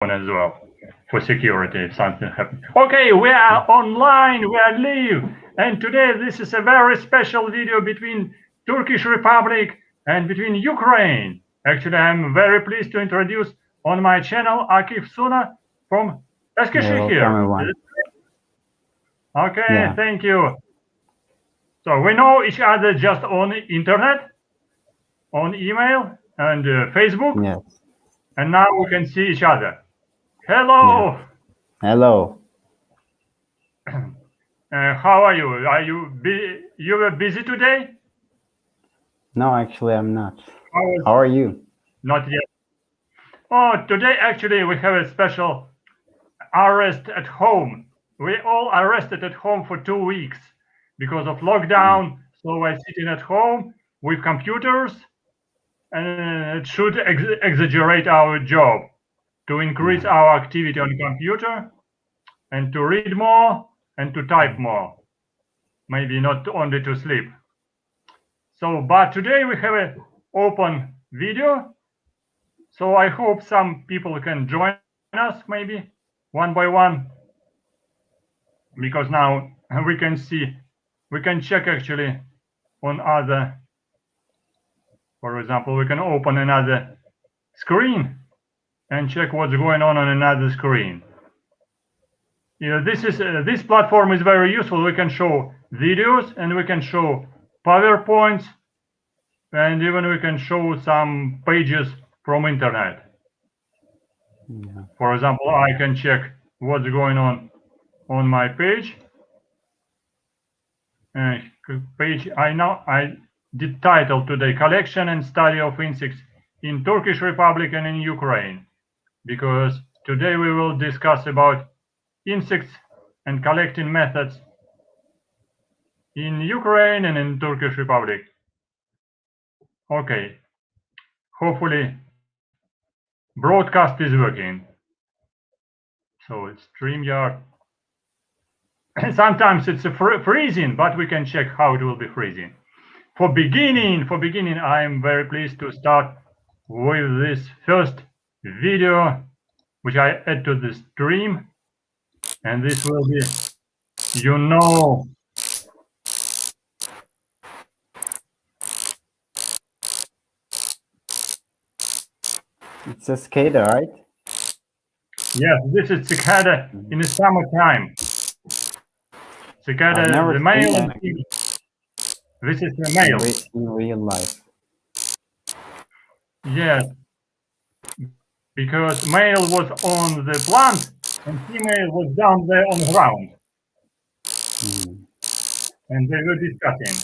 as well for security if something happens. Okay, we are online, we are live, and today this is a very special video between Turkish Republic and between Ukraine. Actually, I'm very pleased to introduce on my channel Akif Suна from Eskishehir. Okay, thank you. So we know each other just on internet, on email and Facebook. Yes. And now we can see each other. Hello. Yeah. Hello. How are you? Are you were busy today? No, actually, I'm not. How are you? Not yet. Oh, today actually we have a special arrest at home. We all arrested at home for 2 weeks because of lockdown. So we're sitting at home with computers, and it should exaggerate our job to increase our activity on computer and to read more and to type more. Maybe not only to sleep. So, but today we have an open video. So I hope some people can join us maybe one by one. Because now we can see, we can check actually on other, for example, we can open another screen and check what's going on another screen. This platform is very useful. We can show videos and we can show PowerPoints and even we can show some pages from internet. Yeah. For example, I can check what's going on my page. I did title today collection and study of insects in Turkish Republic and in Ukraine, because today we will discuss about insects and collecting methods in Ukraine and in Turkish Republic. Okay, hopefully broadcast is working. So it's StreamYard. Sometimes it's freezing, but we can check how it will be freezing. For beginning, I am very pleased to start with this first video, which I add to the stream. And this will be, It's a cicada, right? Yes, this is cicada in the summertime. Cicada, the male and female. This is the male. In real life. Yes, because male was on the plant and female was down there on the ground. And they were discussing.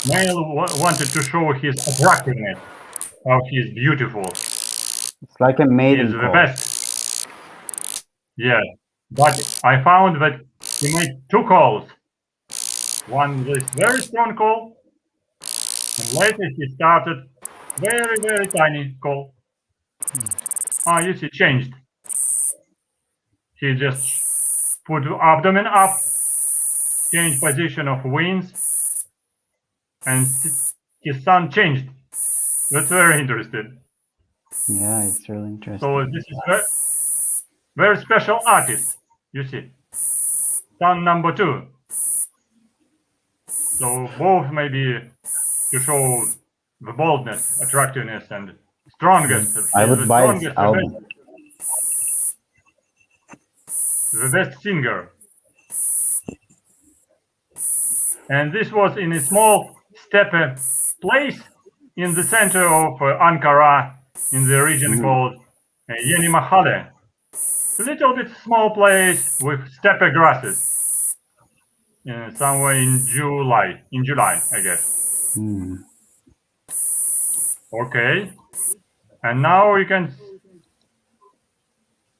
Male wanted to show his attractiveness, how he is beautiful. It's like a mating He is call. the best. Yeah, but I found that he made 2 calls. One this very strong call, and later he started very, very tiny call. You see, changed. He just put the abdomen up, changed position of wings, and his son changed. That's very interesting. Yeah, it's really interesting. So this is very special artist, you see. Son number 2. So both maybe to show the boldness, attractiveness, and strongest. I would buy this album. The best singer. And this was in a small steppe place in the center of Ankara, in the region called Yeni Mahalle. A little bit small place with steppe grasses. Somewhere in July, I guess. Okay, and now you can.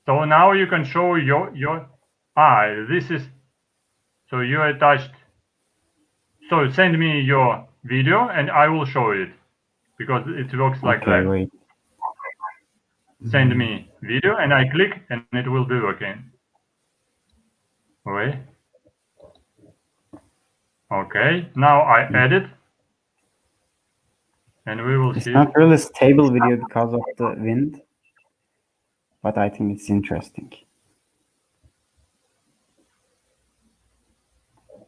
So now you can show your. This is. So you attached. So send me your video and I will show it, because it works like that. Wait. Send me video and I click and it will be working. Wait. Okay, now I edit. and we will It's see. not really stable video because of the wind, but I think it's interesting.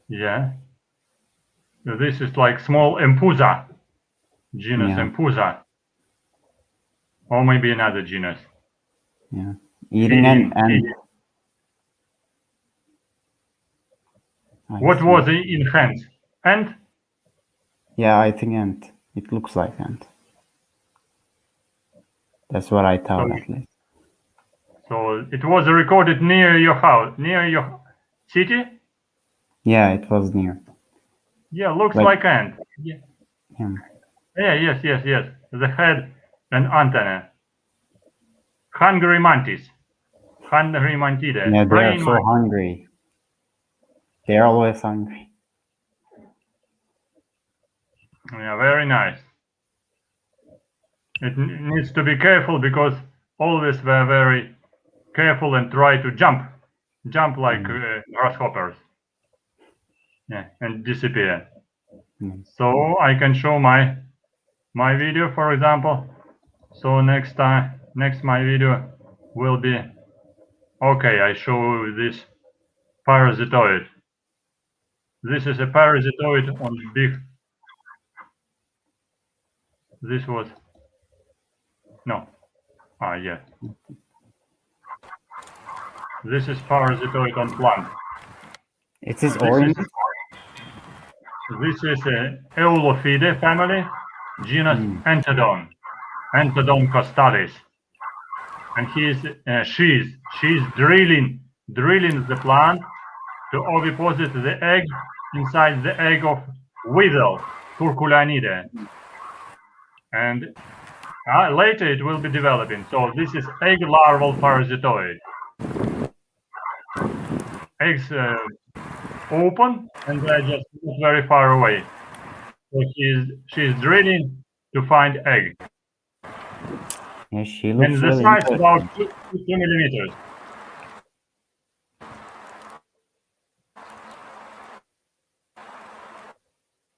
Yeah. So this is like small Empusa, genus Yeah. Empusa, or maybe another genus. Yeah. Eating an ant. What was it in hands? Ant? Yeah, I think ant. It looks like ant. That's what I thought at least. So it was recorded near your house, near your city? Yeah, it was near. Yeah, looks like ant. Yeah. Yeah, yes. The head and antenna. Hungry mantis. Hungry mantida. Yeah, they are so hungry. They're always hungry. Yeah, very nice. It needs to be careful because always we're very careful and try to jump like grasshoppers. Yeah, and disappear. So I can show my video, for example. So next my video will be, okay, I show this parasitoid. This is a parasitoid on big. This was no. Yeah. This is parasitoid on plant. It is orange. This is a Eulophidae family, genus Entodon, Entodon costalis, and she's drilling the plant to oviposit the egg inside the egg of Weevil, Turculanidae, and later it will be developing. So this is egg larval parasitoid. Eggs open and they're just not very far away. So she's drilling to find egg. Yeah, she looks and the really size about 2 millimeters.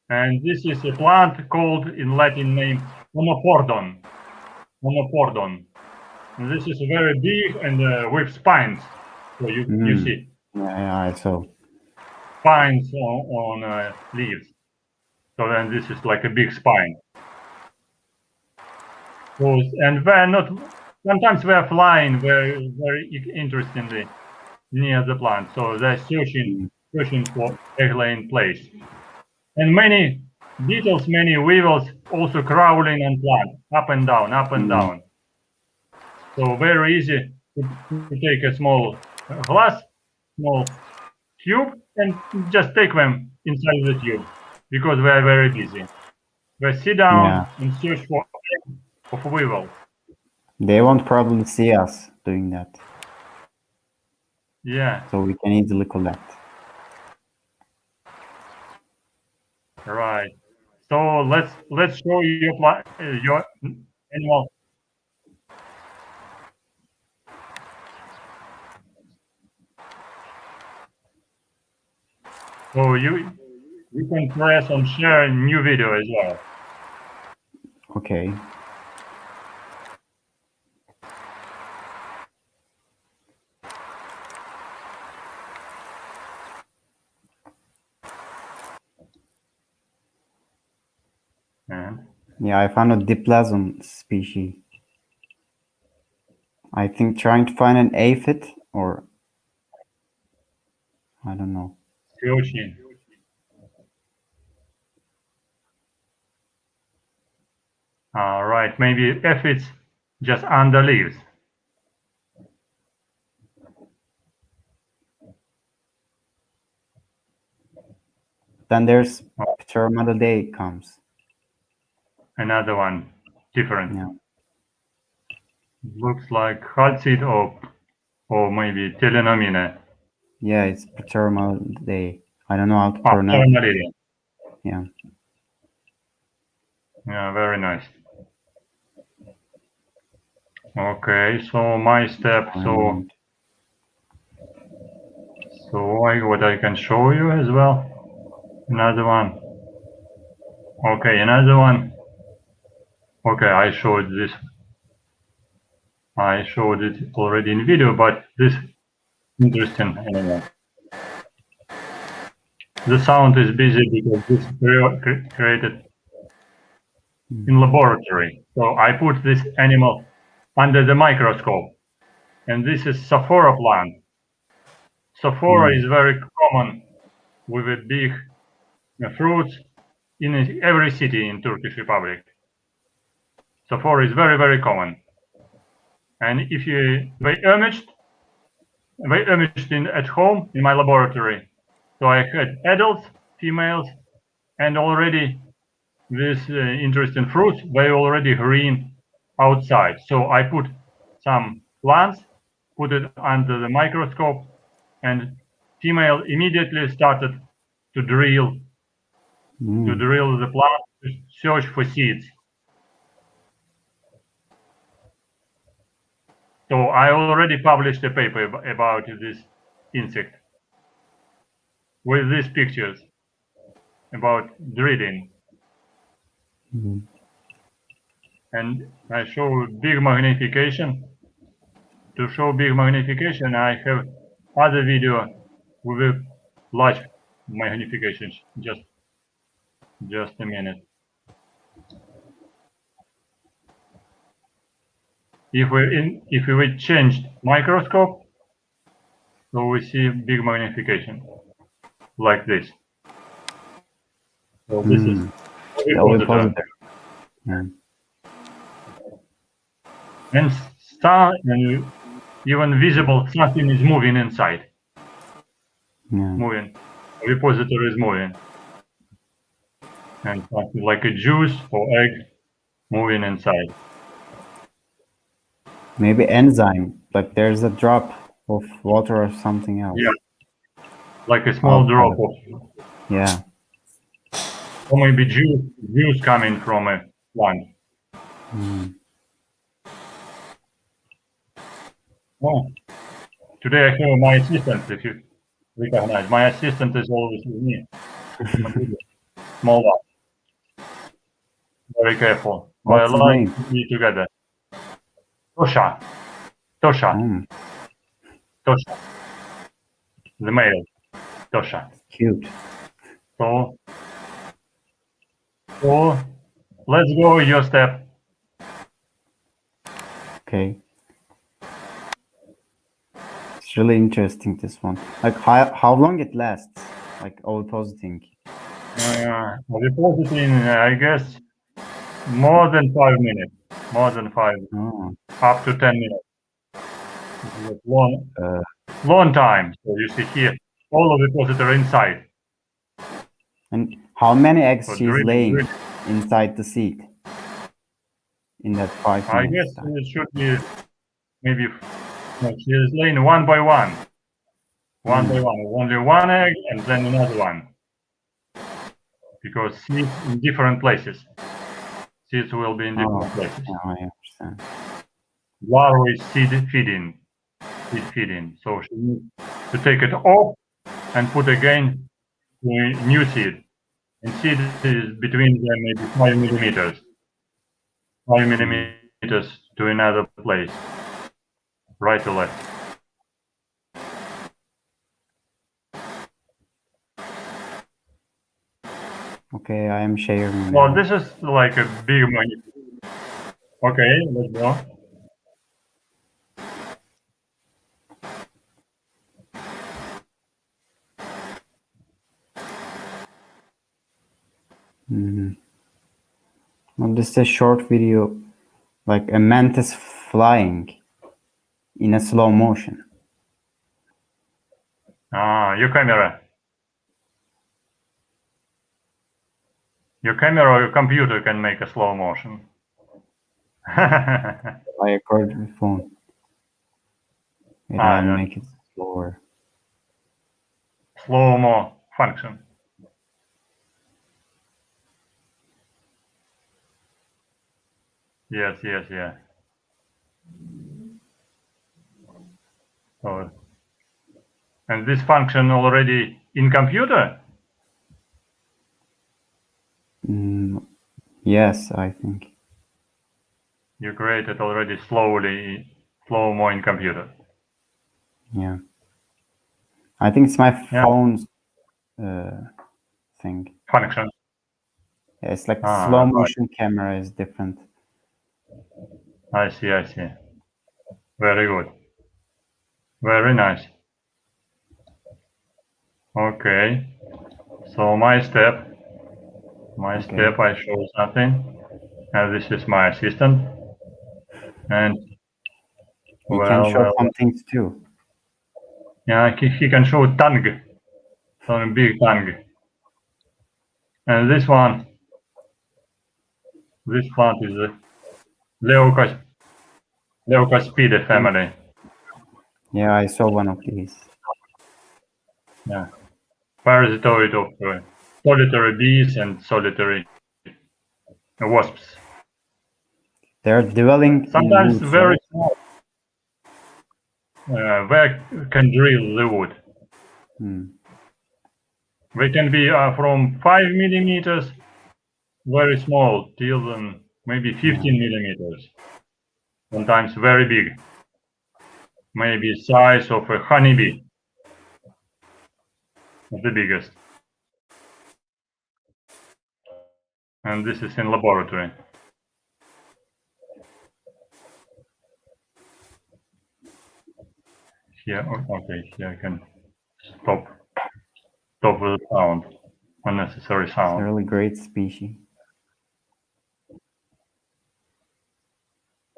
And this is a plant called in Latin name Monopordon. And this is very big and with spines. So you see. Yeah, I saw. Spines on leaves. So then this is like a big spine. So, and we're not. Sometimes we're flying very interestingly near the plant. So they're searching for egg-laying place. And many beetles, many weevils also crawling on plant, up and down. So very easy to take a small glass, small tube, and just take them inside the tube because we are very busy. We sit down and search for weevils. They won't probably see us doing that. Yeah. So we can easily collect. Right. So let's show you your animal. So you can press on share a new video as well. Okay. Yeah, I found a diplasm species. I think trying to find an aphid or I don't know. Searching. All right, maybe aphids just under leaves. Then there's Pteromidae comes. Another one, different. Yeah. Looks like chalcid or maybe telenomina. Yeah, it's Pteromidae. I don't know how to pronounce it. Yeah. Yeah, very nice. Okay, so my step. So what I can show you as well. Another one. Okay, another one. Okay, I showed this. I showed it already in video, but this interesting animal. The sound is busy because this created in laboratory. So I put this animal under the microscope, and this is Sophora plant. Sophora is very common with a big fruits in every city in Turkish Republic. Sophora is very, very common. And if they imaged at home in my laboratory. So I had adults, females, and already this interesting fruits, they already green outside. So I put some plants, put it under the microscope, and female immediately started to drill the plant to search for seeds. So I already published a paper about this insect with these pictures about drilling. And I show big magnification. To show big magnification, I have other video with a large magnification. Just a minute. If we changed microscope, so we see big magnification like this. So this is ovipositor. And even visible something is moving inside. Moving. Ovipositor is moving. And something like a juice or egg moving inside. Maybe enzyme, like there's a drop of water or something else. Yeah. Like a small drop of. Yeah. Or maybe juice coming from a plant. Oh, today I have my assistant, if you recognize. My assistant is always with me. Small one. Very careful. What's his name? Be together. Tosha. Tosha. The male. Tosha. Cute. So let's go your step. Okay. It's really interesting, this one. Like how long it lasts, like ovipositing? Ovipositing, I guess, more than 5 minutes. More than 5. Up to 10 minutes. Long time. So you see here, all of the ovipositor inside. And how many eggs she's laying inside the seed in that 5 minutes? I guess it should be maybe she is laying one by one. One by one. Only one egg and then another one. Because seeds in different places. Seeds will be in different places. I understand. Larvae is seed feeding. So she needs to take it off and put again new seed. And seed is between them maybe 5 millimeters. 5 millimeters to another place. Right to left. Okay, I am sharing. Well, this is like a big money. Okay, let's go. Well, this is a short video, like a mantis flying in a slow motion. Your camera. Your camera or your computer can make a slow motion. I recorded the phone. Maybe I'll make it slower. Slow-mo function. Yes. So, and this function already in computer? Yes, I think. you created already slow-mo in computer. Yeah. I think it's my phone's thing. Function. Yeah, it's like slow motion camera is different. I see. Very good. Very nice. Okay. So my step, I show something. And this is my assistant. And He can show some things too. Yeah, he can show tongue, some big tongue. And this plant is a Leucospide family. Yeah, I saw one of these. Yeah, parasitoid of solitary bees and solitary wasps. They're dwelling sometimes in woods, very right? small. Where can drill the wood. They can be from 5 millimeters, very small, till maybe 15 millimeters. Sometimes very big, maybe size of a honeybee, the biggest. And this is in laboratory. Here, okay, here I can stop the sound, unnecessary sound. It's a really great species.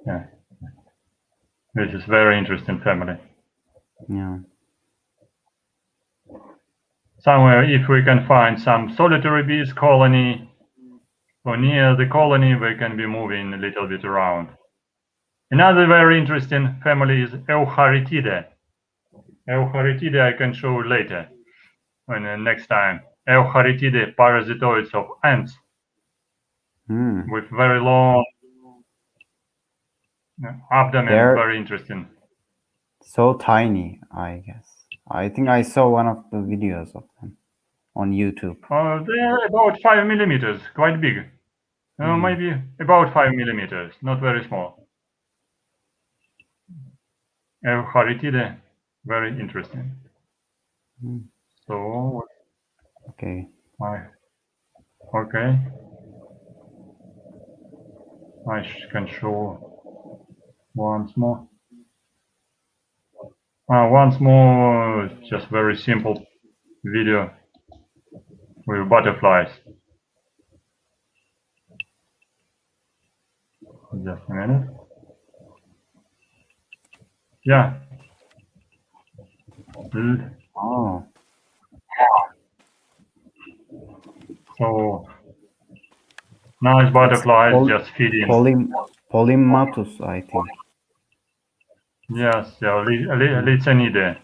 Yeah, this is very interesting family. Yeah. Somewhere, if we can find some solitary bees colony, or near the colony, they can be moving a little bit around. Another very interesting family is Eucharitida. Eucharitida I can show later, when next time. Eucharitida, parasitoids of ants, with very long abdomen. They're very interesting. So tiny, I guess. I think I saw one of the videos of them on YouTube. They're about 5 millimeters, quite big. Maybe about 5 millimeters, not very small. Eucharitida, very interesting. So, okay. Okay. I can show once more. Once more, just very simple video with butterflies. Just a minute. Yeah. Oh. So nice butterflies just feeding. Polymatus, I think. Yes, yeah, Licinidae.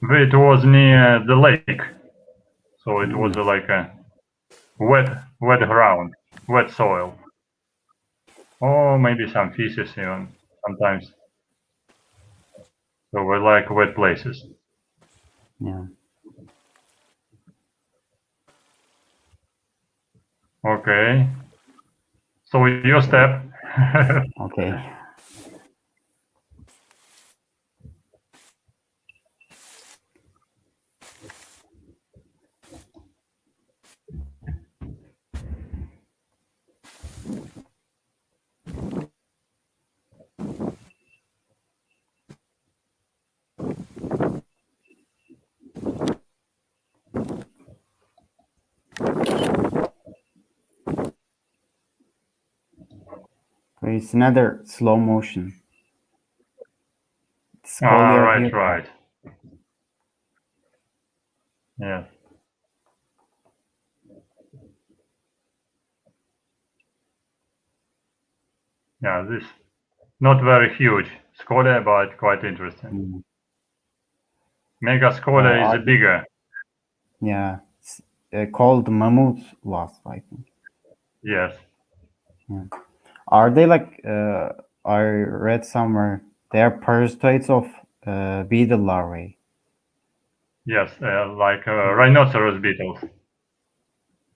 It was near the lake, so it was like a wet ground, wet soil. Or maybe some feces even sometimes. So we like wet places. Yeah. Okay. So your step. Okay. It's another slow motion. Right. Yes. Yeah, this not very huge Scolia, but quite interesting. Mega Scolia is bigger. Yeah, it's called mammoth wasp, I think. Yes. Yeah. Are they like? I read somewhere they are parasitoids of beetle larvae. Yes, like rhinoceros beetles,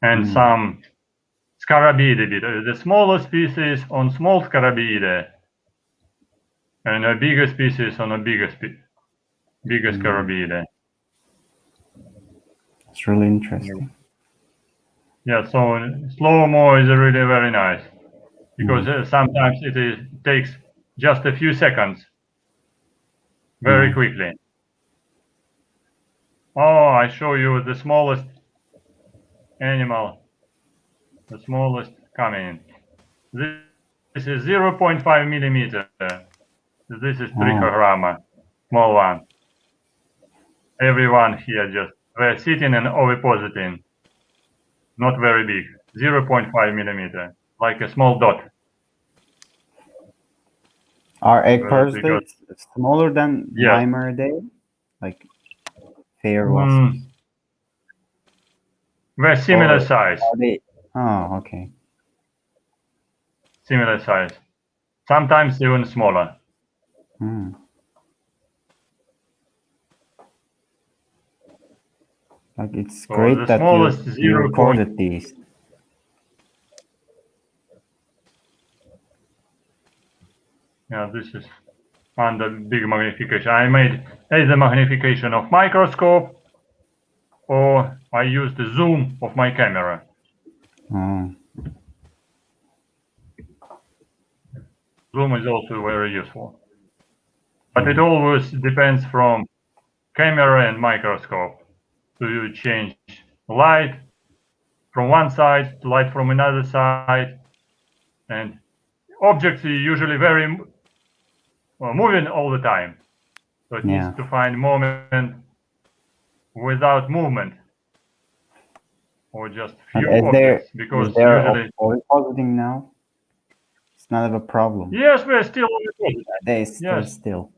and some Scarabiidae, the smaller species on small Scarabiidae, and a bigger species on a bigger Scarabiidae. It's really interesting. Yeah, so slow-mo is really very nice, because sometimes it takes just a few seconds, very quickly. Oh, I show you the smallest animal, the smallest coming. This is 0.5 millimeter. This is trichogramma, small one. Everyone here just they're sitting and ovipositing. Not very big, 0.5 millimeter, like a small dot. Are egg parasites smaller than Hymenoptera? Like fair wasps? They're similar size. Are they? Oh, okay. Similar size. Sometimes even smaller. Like it's great that you recorded these. Yeah, this is under big magnification. I made either magnification of microscope or I used the zoom of my camera. Zoom is also very useful. But it always depends from camera and microscope. So you change light from one side to light from another side. And objects are usually very moving all the time. So it needs to find moment without movement. Or just few objects. Because usually ovipositing now? It's not a problem. Yes, we're still ovipositing. They're still.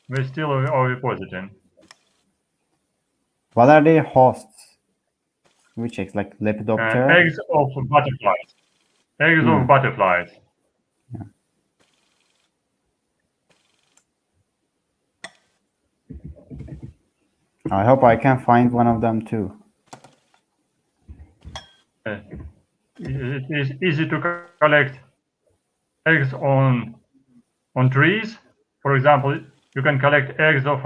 We're still ovipositing. What are their hosts? Which eggs, like Lepidoptera? Eggs of butterflies. Eggs of butterflies. I hope I can find one of them too. It is easy to collect eggs on trees. For example, you can collect eggs of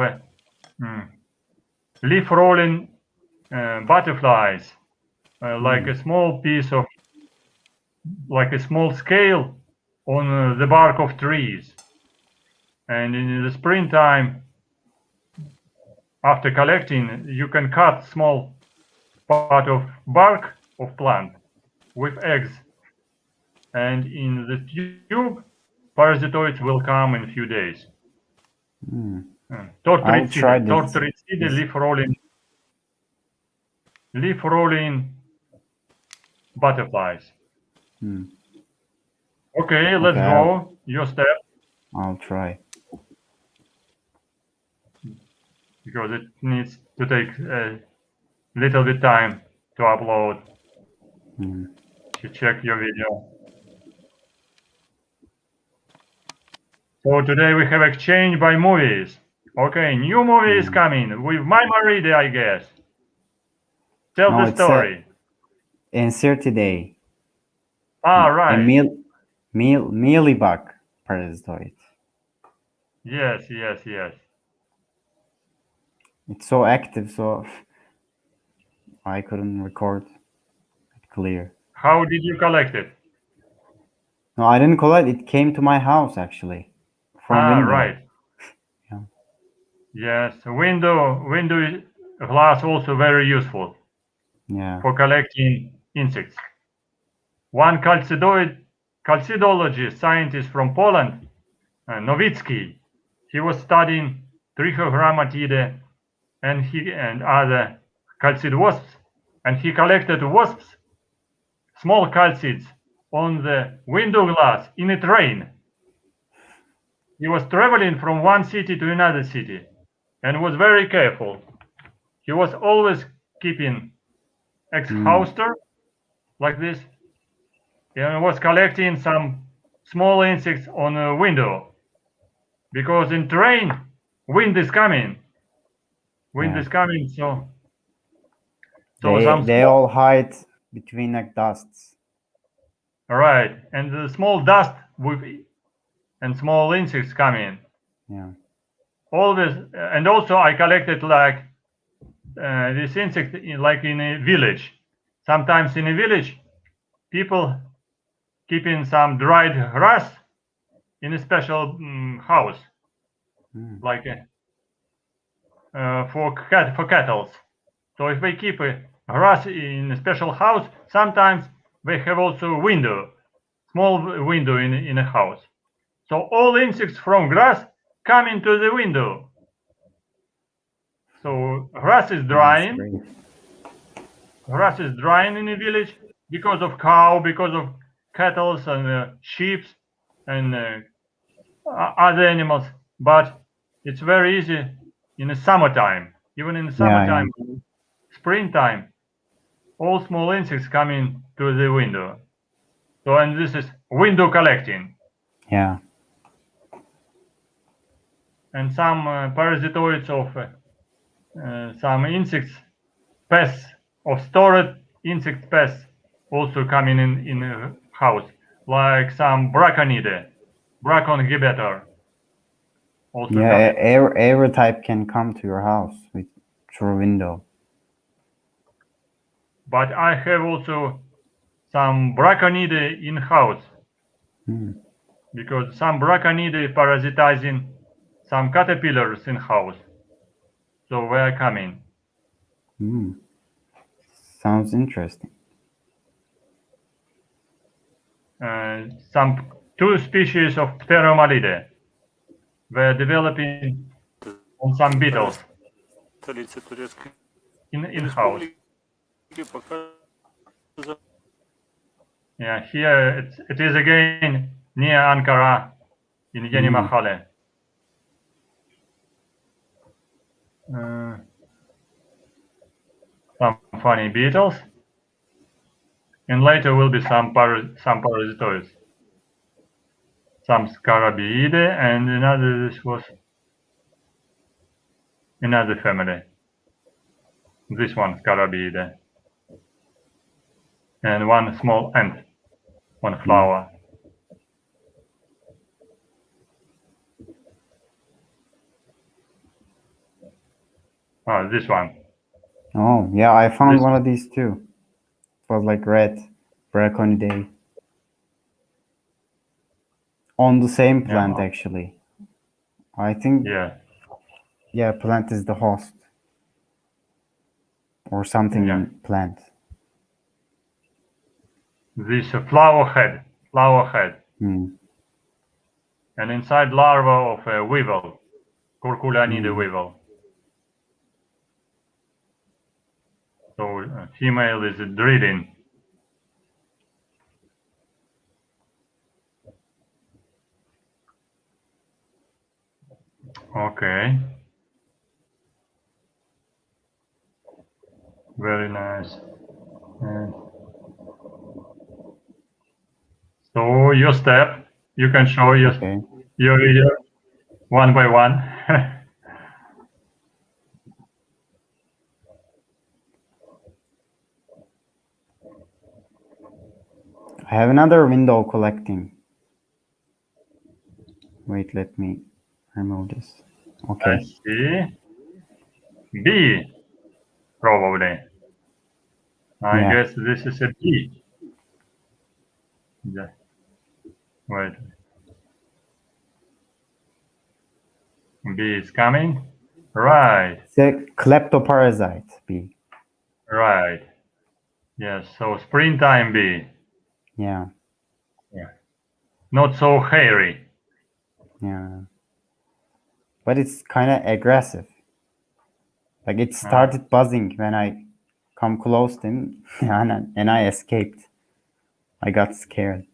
leaf-rolling butterflies, like a small piece of, like a small scale on the bark of trees. And in the springtime, after collecting, you can cut small part of bark of plant with eggs. And in the tube, parasitoids will come in a few days. Tortricide, leaf-rolling butterflies. Okay, let's go. Your step. I'll try. Because it needs to take a little bit time to upload. To check your video. So today we have exchange by movies. Okay, new movie is coming with Hymenoptera, I guess. Tell the story. Entomologist. Right. Mealybug parasitoid. Yes. It's so active, so I couldn't record it clear. How did you collect it? No, I didn't collect it. It came to my house actually. From window. Right. Yes, window glass also very useful. For collecting insects. One chalcidologist scientist from Poland, Nowicki, he was studying Trichogrammatidae and other chalcid wasps, and he collected wasps, small chalcids, on the window glass in a train. He was traveling from one city to another city and was very careful. He was always keeping exhauster like this and was collecting some small insects on a window, because in train wind is coming. So they all hide between like dusts. Right, and the small dust and small insects come in. Yeah. All this, and also I collected like this insect like in a village. Sometimes in a village, people keeping some dried grass in a special house, like for cattle. So if they keep grass in a special house, sometimes they have also a window, small window in a house. So all insects from grass come into the window. So grass is drying. Grass is drying in the village because of cow, because of cattle and sheep and other animals. But it's very easy in the summertime. Even in the summertime, springtime, all small insects come in to the window. So, and this is window collecting. Yeah. And some parasitoids of some insects, pests of stored insect pests also come in a house, like some Braconidae, Bracon inhibitor. Also every type can come to your house through a window. But I have also some Braconidae in house, because some Braconidae parasitizing some caterpillars in house. So they are coming. Sounds interesting. Some 2 species of Pteromalidae were developing on some beetles in house. Yeah, here it is again near Ankara in Yeni Mahalle. Some funny beetles, and later will be some parasitoids, some Scarabiidae, and another. This was another family. This one Scarabiidae, and one small ant, one flower. Oh, this one. Oh, yeah, I found one of these too. It was like red Braconidae. On the same plant, actually. I think, yeah, plant is the host. Or something in plant. This flower head. And inside larva of a weevil, Curculanida weevil. So female is breeding. Okay. Very nice. So your step, you can show your video one by one. I have another window collecting. Wait, let me remove this. Okay. I see. B, probably. I guess this is a B. Yeah. Wait. B is coming. Right. It's a kleptoparasite, bee. Right. Yes, so springtime bee. Yeah. Yeah. Not so hairy. Yeah. But it's kind of aggressive. Like it started buzzing when I come close to him and I escaped. I got scared.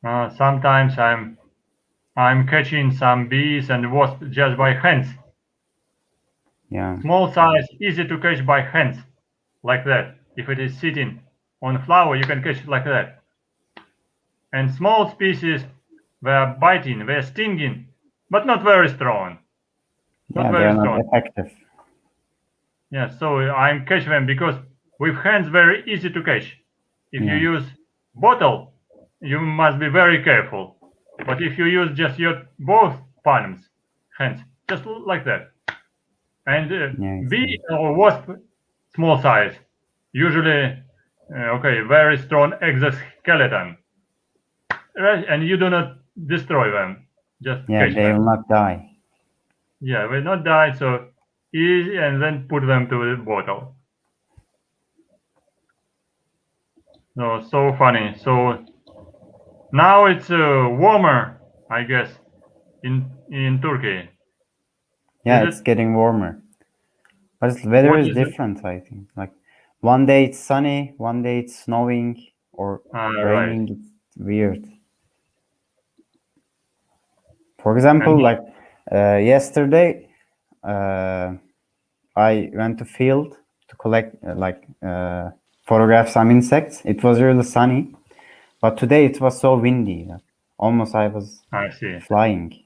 Sometimes I'm catching some bees and wasps just by hands. Yeah. Small size, easy to catch by hands, like that. If it is sitting on a flower, you can catch it like that. And small species, they're biting, they're stinging, but not very strong. Not very strong. Not effective. Yeah, so I'm catching them because with hands very easy to catch. If you use bottle, you must be very careful. But if you use just your both palms, hands, just like that, and bee or wasp, small size, usually okay, very strong exoskeleton, right? And you do not destroy them, just catch they them. will not die. Yeah, will not die, so easy, and then put them to the bottle. No, so funny. So now it's warmer, I guess, in Turkey. Yeah, Is it's it? getting warmer. But the weather What is is it? different, I think. Like one day it's sunny, one day it's snowing or Right. raining. It's weird. For example, And like yesterday, I went to field to collect photograph some insects. It was really sunny, but today it was so windy that almost I was I see. flying.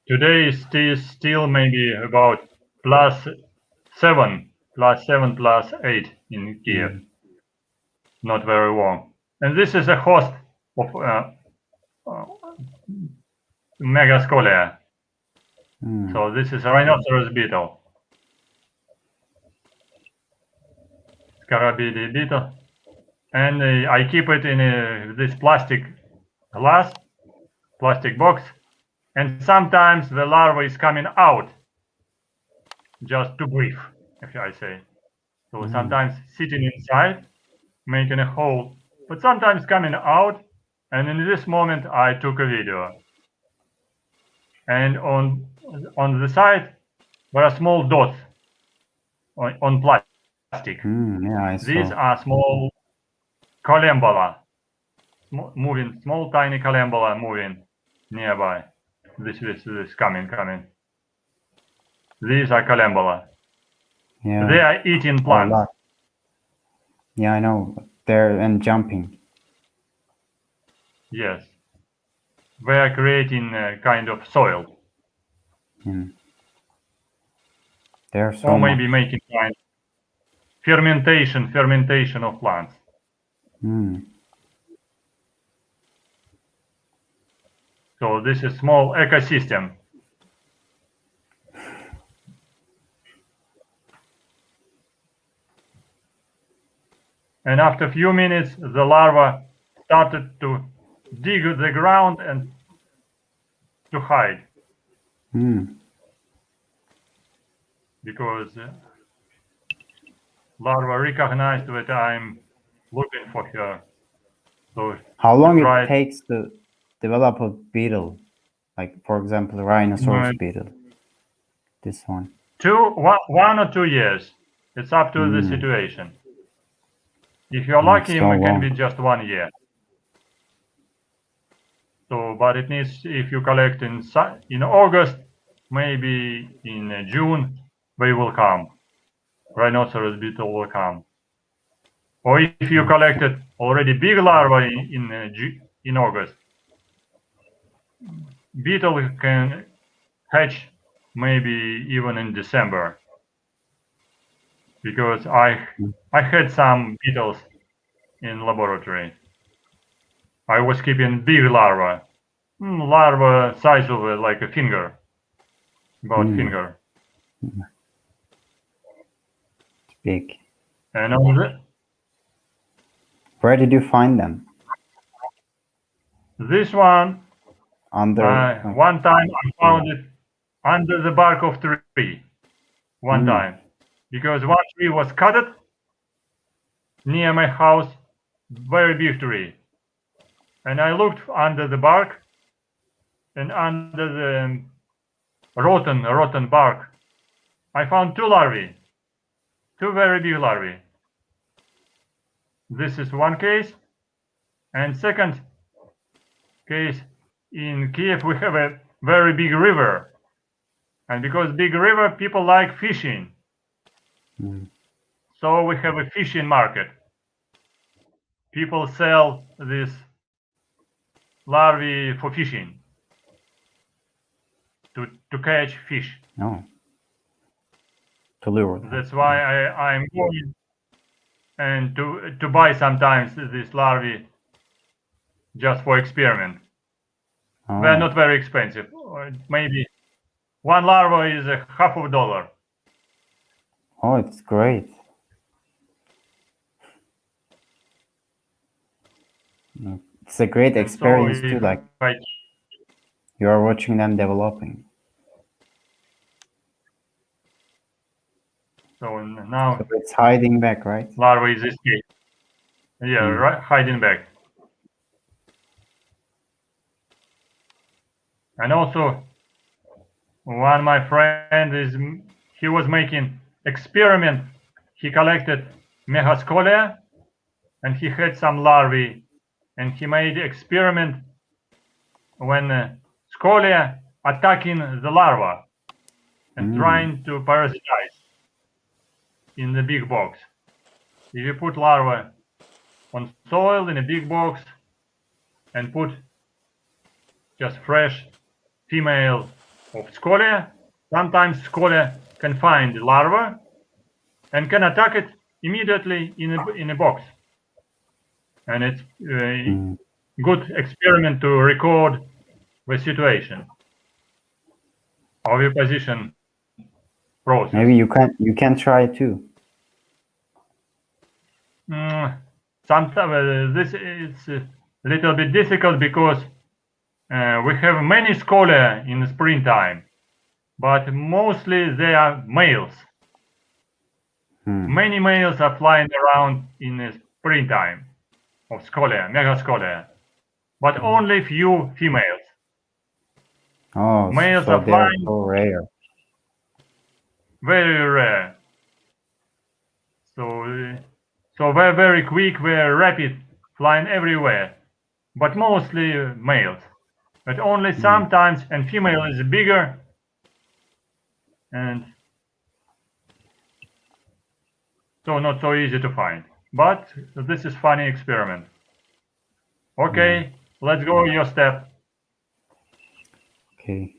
Today is still maybe about +7, +8 in Kiev. Not very warm. And this is a host of Megascolia. So this is a rhinoceros beetle. Scarabidi beetle. And I keep it in this plastic box. And sometimes the larva is coming out just to breathe, if I say. So sometimes sitting inside, making a hole, but sometimes coming out. And in this moment, I took a video. And on the side, there are small dots on plastic. I These saw. are small collembola, moving, small tiny collembola moving nearby. This coming. These are collembola. Yeah. They are eating plants. lot. Yeah, I know. They're and jumping. Yes. They are creating a kind of soil. They're so Or maybe much. making kind of fermentation of plants. So this is small ecosystem. And after a few minutes, the larva started to dig the ground and to hide. Because larva recognized that I'm looking for her. So How long it takes to develop a beetle? Like, for example, a rhinoceros beetle. This one. 1 or 2 years. It's up to the situation. If you're lucky, it can be just 1 year. So, but it needs, if you collect in August, maybe in June, they will come. Rhinoceros beetle will come. Or if you collected already big larvae in August, beetle can hatch maybe even in December. Because I had some beetles in laboratory. I was keeping big larvae size of like a finger, about finger. It's big. And where did you find them? This one, under. One time I found it under the bark of tree. One time, because one tree was cut near my house, very big tree, and I looked under the bark and under the rotten bark. I found 2 larvae, 2 very big larvae. This is one case, and second case, in Kiev we have a very big river, and because big river, people like fishing. So we have a fishing market. People sell this larvae for fishing, to catch fish. To lure them. That's why I'm going and to buy sometimes this larvae just for experiment. They're Oh, not very expensive. Maybe one larva is $50. oh, it's great. It's a great And experience so too, if like I, you are watching them developing. so now So it's hiding back, right? larva is escaped. Yeah, right, hiding back. And also, one my friend he was making experiment. He collected Megascolia, and he had some larvae, and he made experiment when Scolia attacking the larva and trying to parasitize in the big box. If you put larva on soil in a big box and put just fresh female of Scolia, sometimes Scolia can find the larva and can attack it immediately in a box. And it's a good experiment to record the situation, oviposition process. Maybe you can try it too. Sometimes this is a little bit difficult because we have many Scolia in the springtime, but mostly they are males. Many males are flying around in the springtime of Scolia, Megascolia, but only few females. Oh, Males so are they are flying so rare. very rare. So they're very quick, very rapid, flying everywhere, but mostly males. But only sometimes, and female is bigger, and so not so easy to find. But this is funny experiment. Okay, let's go your step. Okay.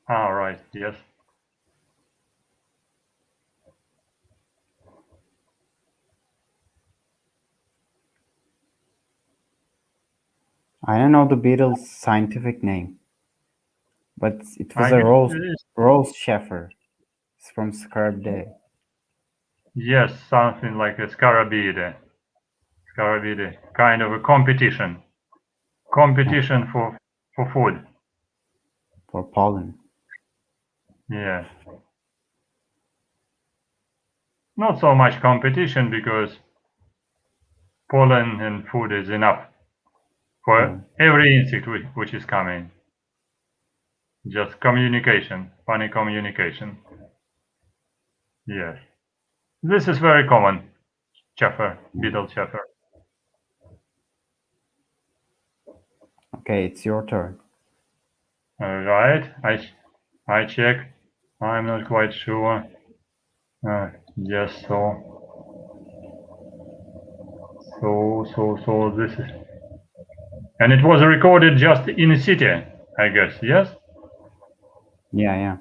All right, yes. I don't know the beetle's scientific name, but it was I a guess rose sheffer. It's from Scarabidea. yes, something like a Scarabidea. Scarabidea, kind of a competition. Competition for food. For pollen. Yeah. Not so much competition because pollen and food is enough for every insect which is coming. Just communication, funny communication. Yes. This is very common. Chaffer, beetle chaffer. Okay, it's your turn. All right. I check. I'm not quite sure. Yes. So this is, and it was recorded just in a city, I guess. Yes. Yeah.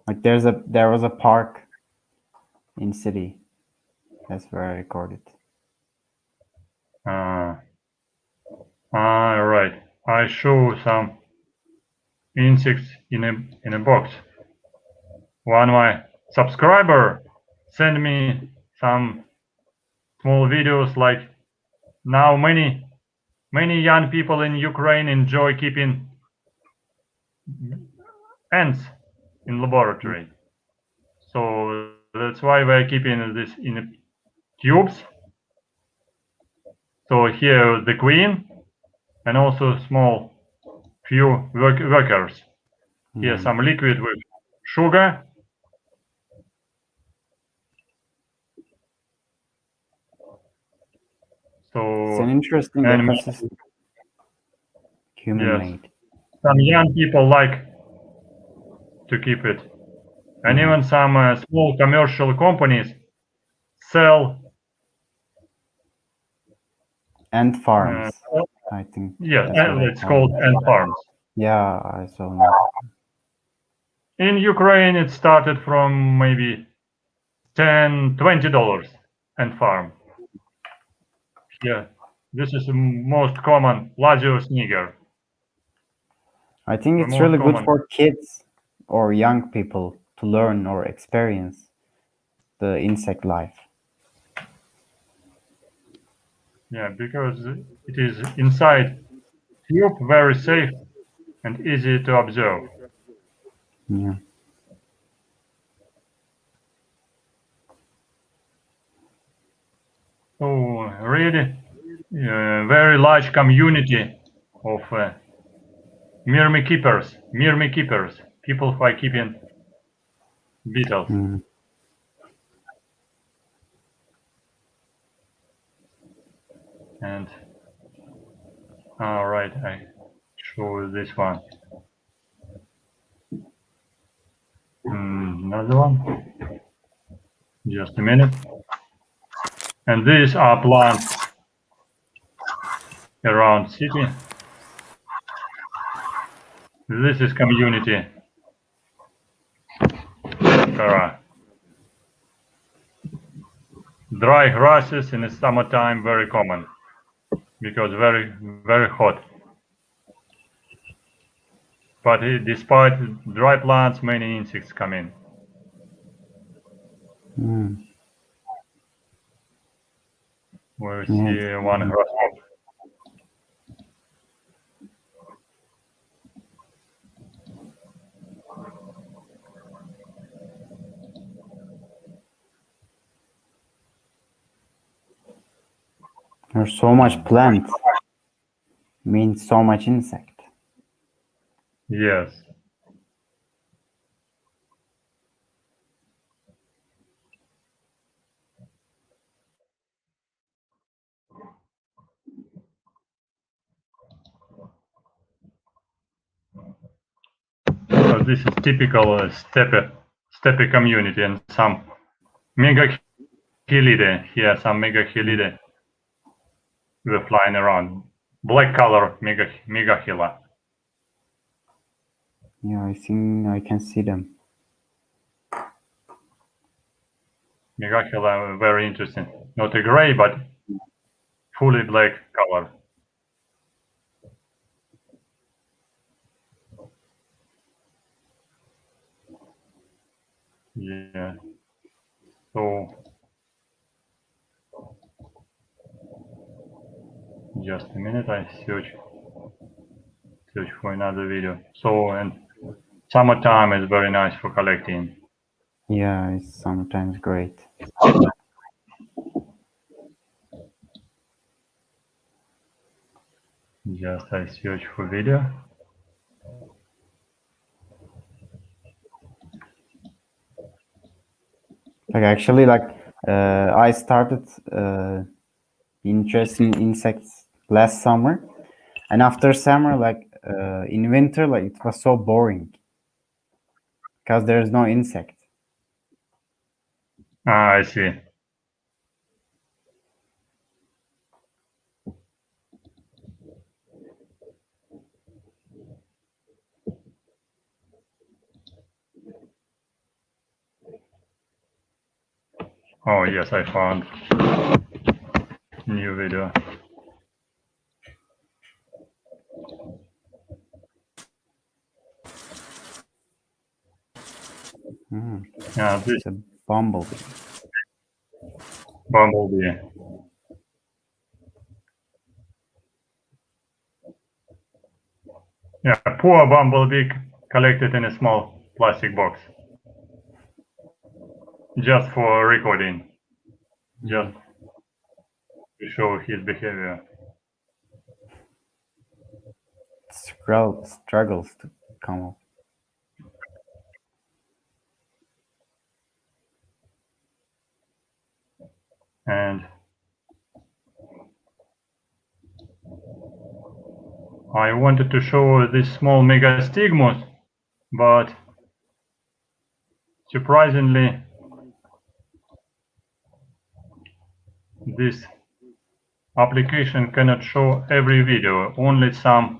Like there was a park in city. That's where I recorded. Right. I show some insects in a box. One my subscriber sent me some small videos like now many young people in Ukraine enjoy keeping ants in laboratory. So that's why we're keeping this in tubes. So here the queen and also small few workers. Here some liquid with sugar. It's So an interesting and ecosystem. Human-made. some young people like to keep it, and even some small commercial companies sell. Ant farms, I think. Yes, that's what I it's called ant farms. Yeah, I saw that. In Ukraine, it started from maybe $10-20 ant farm. Yeah, this is the most common Lazius niger. I think The it's most really good common. for kids or young people to learn or experience the insect life. Yeah, because it is inside tube, very safe and easy to observe. Yeah. So really, very large community of Myrmi keepers, people who are keeping beetles. Mm. And all right, I show this one. Another one. Just a minute. And these are plants around city. This is community. Dry grasses in the summertime very common because very hot. But despite dry plants, many insects come in. Mm. We Yeah, see one grasshopper. there's so much plant means so much insect. Yes. So this is typical steppe community, and some megachelidae. Here, some megachelidae were flying around. Black color megachila. Yeah, I think I can see them. Megachila, very interesting. Not a gray, but fully black color. Yeah. So just a minute, I search for another video. So, and summertime is very nice for collecting. Yeah, it's sometimes great. Just I search for video. Like actually, I started interest in insects last summer, and after summer, in winter, it was so boring because there's no insect. Ah, I see. Oh yes, I found new video. Yeah, this It's a bumblebee. bumblebee. Yeah, poor bumblebee collected in a small plastic box. Just for recording. Just to show his behavior. Struggles to come up. And I wanted to show this small megastigmus, but surprisingly, this application cannot show every video, only some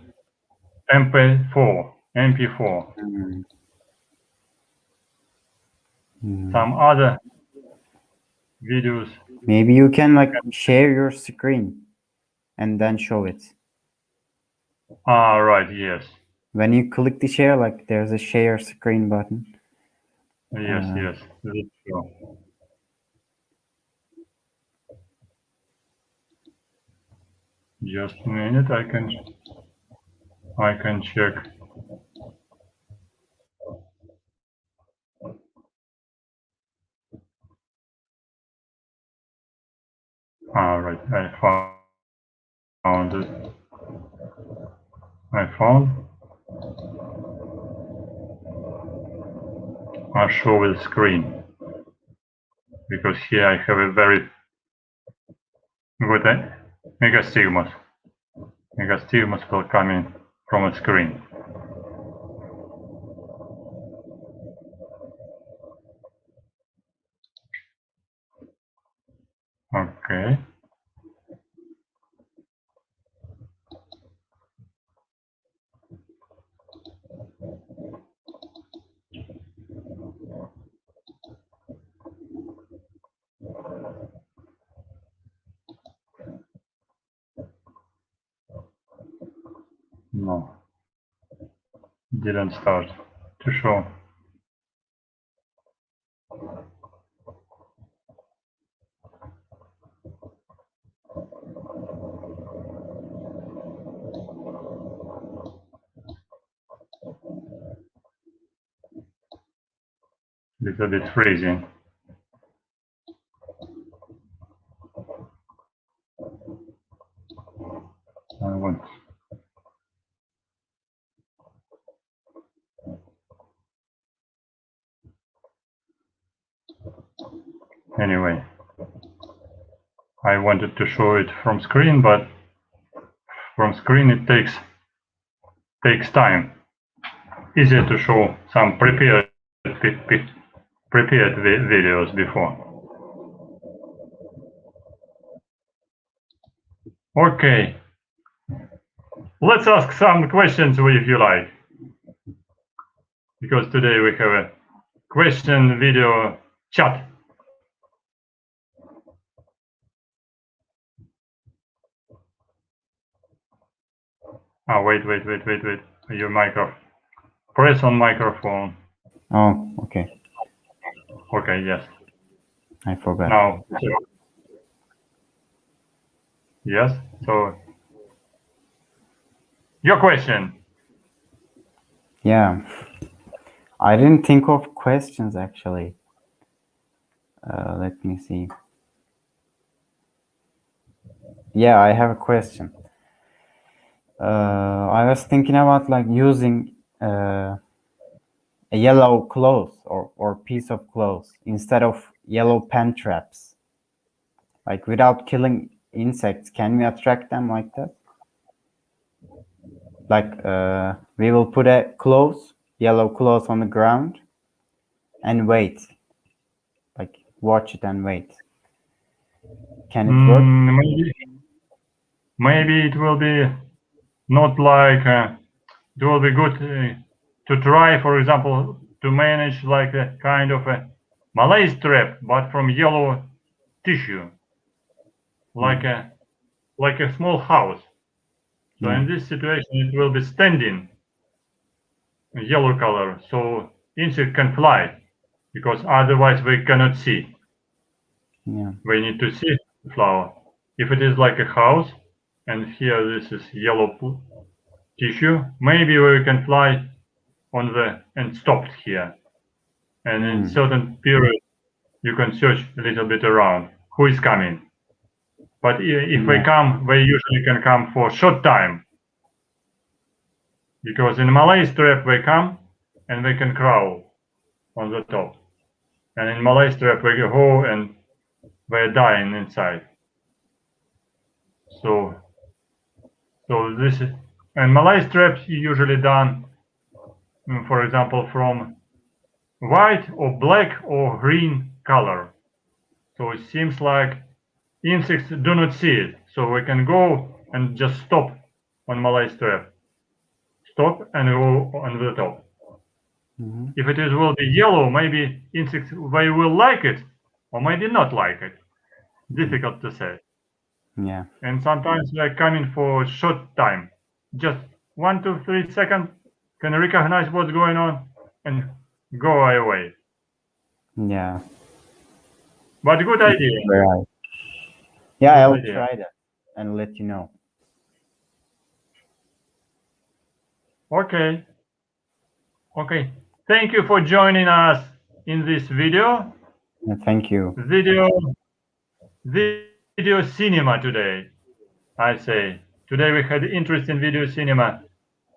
MP4. Some other videos. Maybe you can like share your screen and then show it. Ah, right, yes. When you click the share, like there's a share screen button. Yes, yes, that's true. Just a minute, I can check. All right, I found it. I'll show the screen because here I have a very good megastigmus. Megastigmus will come in from a screen. Okay. No, didn't start to show. Little bit freezing. I want. Anyway, I wanted to show it from screen, but from screen it takes time. Easier to show some prepared videos before. Okay, let's ask some questions if you like, because today we have a question video chat. Ah, wait. Your microphone. Press on microphone. Oh, okay. Okay, yes. I forgot. Now, yes. So, your question. Yeah. I didn't think of questions actually. Let me see. Yeah, I have a question. I was thinking about like using a yellow cloth or piece of cloth instead of yellow pen traps. Like without killing insects, can we attract them like that? Like we will put a cloth, yellow cloth on the ground and wait. Like watch it and wait. Can it work? Maybe it will be not like it will be good to try, for example, to manage like a kind of a Malay trap, but from yellow tissue, like a small house. So in this situation, it will be standing yellow color, so insect can fly, because otherwise we cannot see. Yeah. We need to see the flower. If it is like a house, and here this is yellow tissue, maybe we can fly on the and stopped here. And in certain period, you can search a little bit around who is coming. But if they come, they usually can come for short time. Because in Malay trap they come and they can crawl on the top. And in Malay trap they go and they're dying inside. So this is And Malay traps usually done, for example, from white or black or green color. So it seems like insects do not see it. So we can go and just stop on Malay trap. Stop and go on the top. Mhm. If it will be yellow, maybe insects they will like it or maybe not like it. Difficult to say. Yeah. And sometimes they're coming for short time. Just 1 to 3 seconds, can recognize what's going on and go away. Yeah. But good idea. Right. Yeah, Good I'll idea. try that and let you know. Okay. Okay. Thank you for joining us in this video. Yeah, thank you. Video cinema today, I say. Today we had interesting video cinema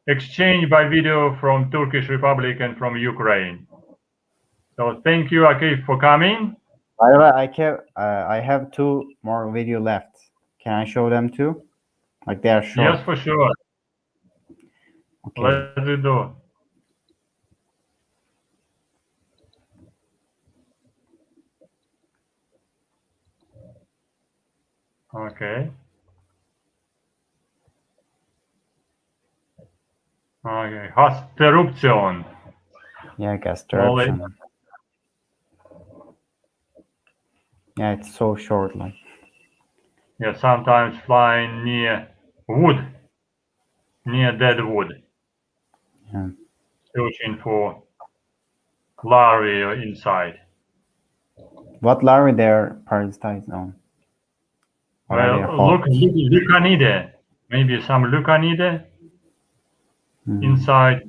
exchange by video from Turkish Republic and from Ukraine. So thank you, Akif, for coming. By the way, I have 2 more video left. Can I show them too? Like they are short. Yes, for sure. Okay. Let's do. Okay. Okay. Hasteruption. Yeah, gastruption. Yeah, it's so short, like. Yeah, sometimes flying near wood, near dead wood, Yeah. searching for larvae inside. What larvae they're parasitoids on? Or are they Well, hawks? Leucanidae. Maybe some Leucanidae inside.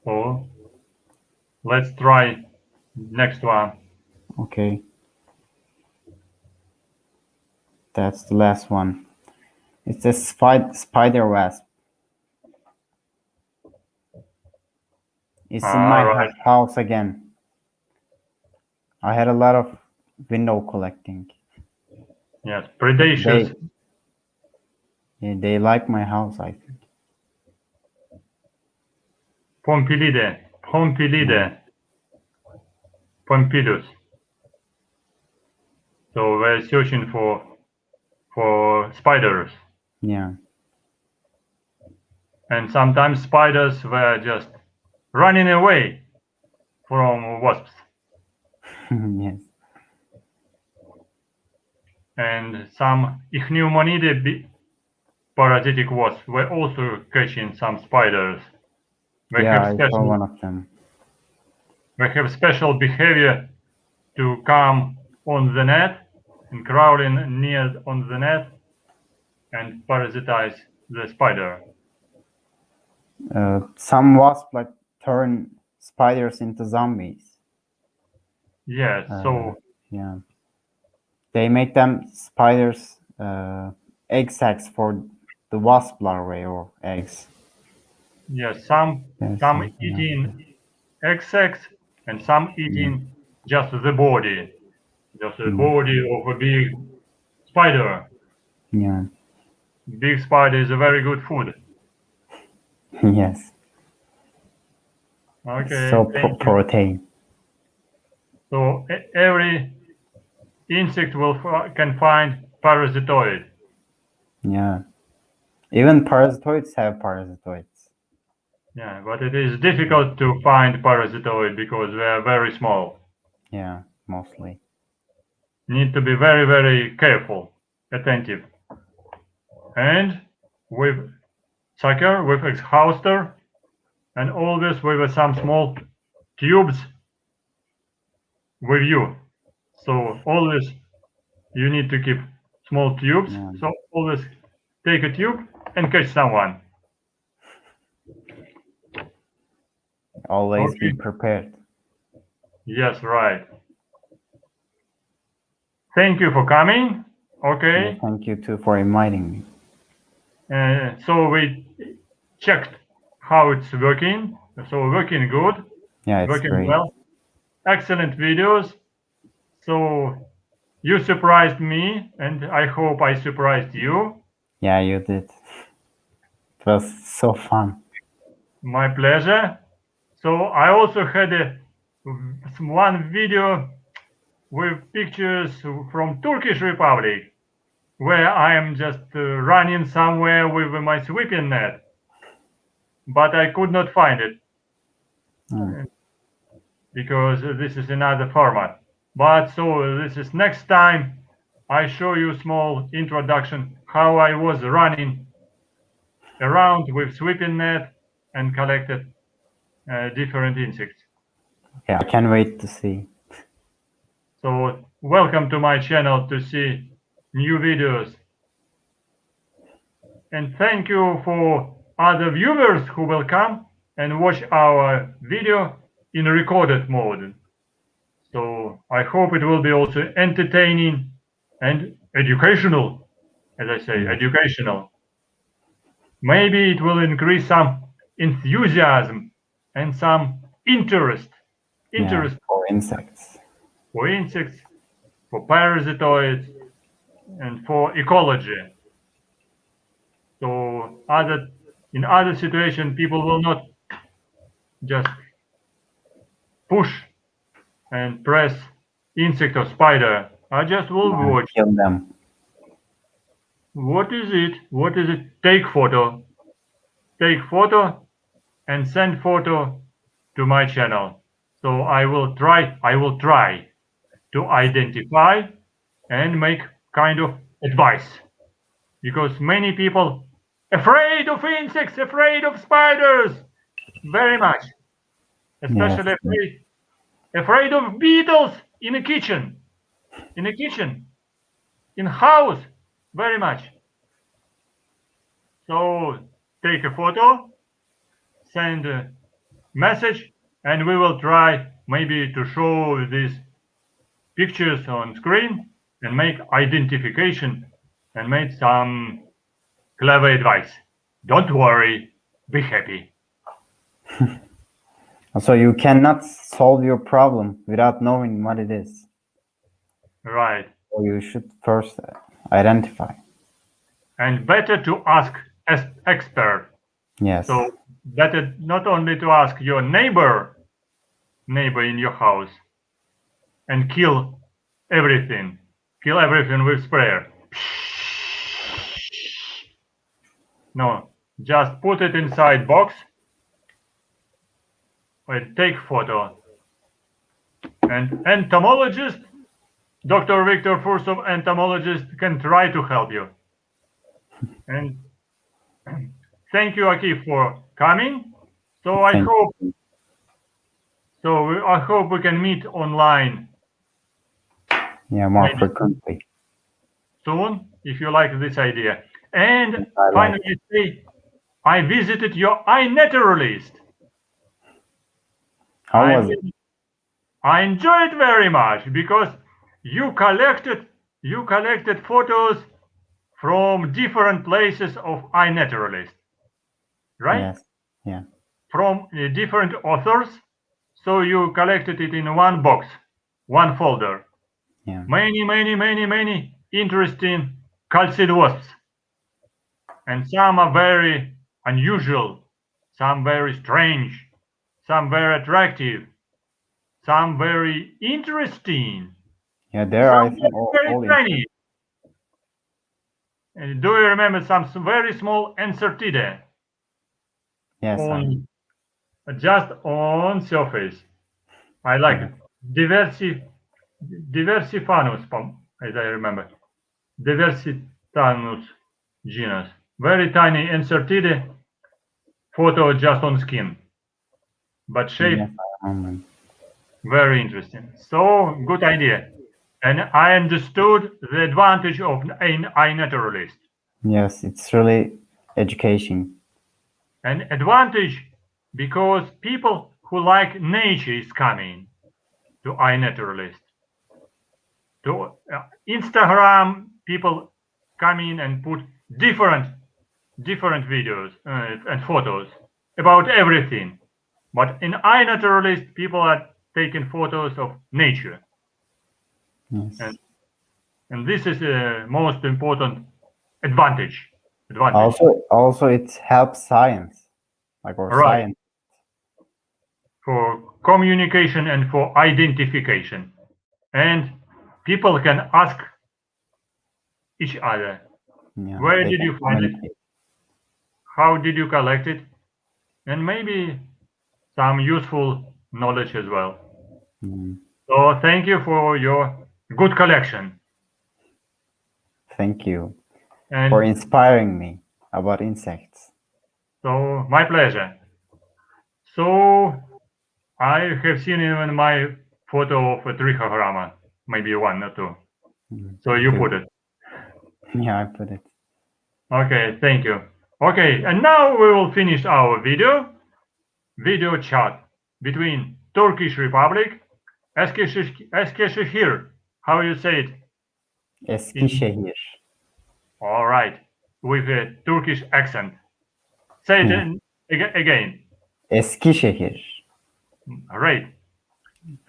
So let's try next one. Okay. That's the last one. It's a spider wasp. It's in my Right. house again. I had a lot of window collecting. Yes, predaceous. They like my house, I think. Pompilidae. Pompidus. So we're searching for spiders. Yeah. And sometimes spiders were just running away from wasps. Yes. And some Ichneumonidae parasitic wasps were also catching some spiders. They Yeah, have I special saw one of them. They have special behavior to come on the net and crawling near on the net and parasitize the spider. Some wasps like turn spiders into zombies. Yes, so Yeah. They make them spiders egg sacs for the wasp larvae or eggs. yes, some Yes, eating egg sacs and some eating just the body of a big spider. Yeah. Big spider is a very good food. Yes. Okay, So thank you. protein. So every insect can find parasitoid. Yeah. Even parasitoids have parasitoids. Yeah, but it is difficult to find parasitoid because they are very small. Yeah, mostly. Need to be very, very careful, attentive. And with sucker, with exhauster, and always with some small tubes with you. So always you need to keep small tubes. Yeah. So always take a tube and catch someone. Always Okay. be prepared. Yes, right. Thank you for coming. Okay. Yeah, thank you too for inviting me. So we checked how it's working. So working good. Yeah, it's working great. well. Excellent videos. So you surprised me, and I hope I surprised you. Yeah, you did. It was so fun. My pleasure. So I also had one video with pictures from Turkish Republic, where I am just running somewhere with my sweeping net, but I could not find it because this is another format. But so this is next time I show you small introduction how I was running around with sweeping net and collected different insects. Yeah, I can't wait to see. So welcome to my channel to see new videos. And thank you for other viewers who will come and watch our video in recorded mode. So I hope it will be also entertaining and educational, as I say, educational. Maybe it will increase some enthusiasm and some interest For insects. for insects, for parasitoids, and for ecology. So in other situations, people will not just push and press insect or spider. I just will watch. Kill them. What is it? What is it? Take photo. Take photo and send photo to my channel. So I will try to identify and make kind of advice. Because many people afraid of insects, afraid of spiders, very much. Especially afraid of beetles in a kitchen, in house, very much. So take a photo, send a message, and we will try maybe to show these pictures on screen and make identification and make some clever advice. Don't worry, be happy. So you cannot solve your problem without knowing what it is. Right. So you should first identify. And better to ask as expert. Yes. So better not only to ask your neighbor in your house and kill everything with sprayer. No, just put it inside box and take photo. And entomologist Dr. Victor Fursov, entomologist, can try to help you. And thank you, Akif, for coming. So I hope we can meet online. Yeah, more frequently. Soon, if you like this idea. And finally, say, I visited your iNaturalist. How was it? I enjoyed very much because you collected photos from different places of iNaturalist, right? Yes. Yeah. From different authors. So you collected it in one box, one folder. Yeah. Many interesting chalcid wasps. And some are very unusual, some very strange, some very attractive, some very interesting. Yeah, there are Very tiny. And do you remember some very small Encertidae? Yes. Just on surface. I like it. Diversifanus, as I remember. Diversitanus genus. Very tiny Encertidae. Photo just on skin. But shape very interesting. So good idea. And I understood the advantage of an iNaturalist. Yes, it's really education. An advantage because people who like nature is coming to iNaturalist. To Instagram, people come in and put different videos and photos about everything. But in iNaturalist, people are taking photos of nature. Yes. And this is the most important advantage. Also it helps science, like or Right. science. For communication and for identification. And people can ask each other, Yeah, where they did can you find it? communicate. How did you collect it? And maybe some useful knowledge as well. Mm. So thank you for your good collection. Thank you And for inspiring me about insects. so my pleasure. So I have seen even my photo of a trichogramma, maybe one or two. So you Good. put it. Yeah, I put it. Okay, thank you. Okay, and now we will finish our video chat between Turkish Republic, Eskişehir. How you say it? Eskişehir. All right, with a Turkish accent. Say it again. Eskişehir. Great.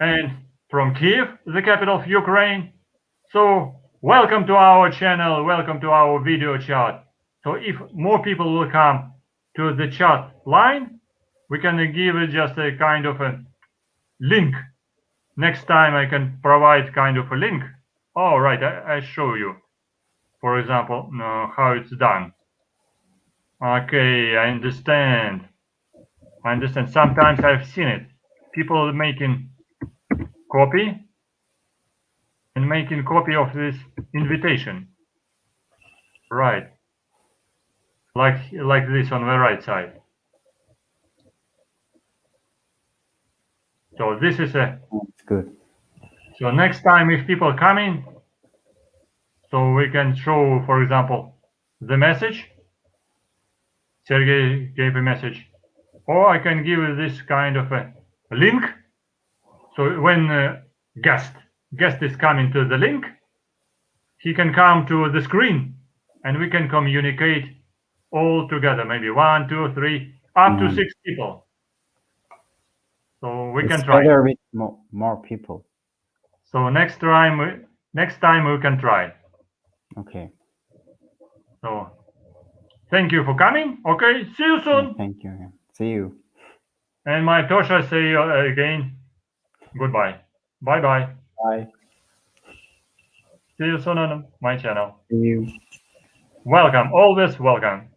And from Kiev, the capital of Ukraine. So welcome to our channel, welcome to our video chat. So if more people will come to the chat line, we can give it just a kind of a link. Next time I can provide kind of a link. All right, I show you, for example, how it's done. Okay, I understand. Sometimes I've seen it. People making copy of this invitation. Right. Like this on the right side. So this is That's good. so next time if people come in, so we can show, for example, the message. Sergey gave a message. Or I can give this kind of a link. So when guest is coming to the link, he can come to the screen and we can communicate all together, maybe 1, 2, 3, up to 6 people. So we can try. Better with more people. So next time we can try. Okay. So thank you for coming. Okay, see you soon. Thank you. See you. And my Tosha say again, goodbye. Bye-bye. Bye. See you soon on my channel. See you. Welcome, always welcome.